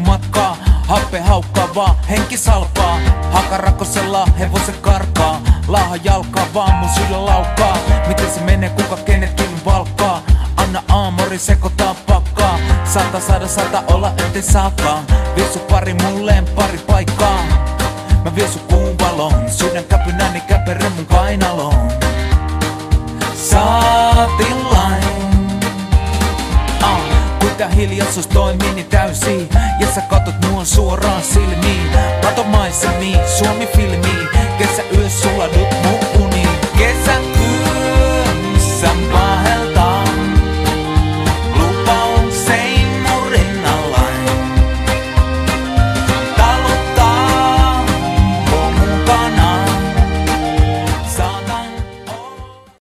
matkaa. Happe haukkaa vaan, henki salpaa. Hakarakosella hevosen karkaa. Laaha jalkaa vaan, mun sydän laukkaa. Miten se menee, kuka kenetkin valkkaa? Anna aamori sekoittaa pakkaa. Saata olla ettei saakaan. Vie sun pari mulleen pari paikkaa. Mä vien sun kuun valoon. Sydän käpynäni käperry mun kainaloon. Saatilain. Kuinka hiljaisuus toimii niin täysin. Ja sä katot mua suoraan silmiin. Kato maisemiin, Suomi-filmiin. Kesäyö sulla nyt mun uniin. Kesän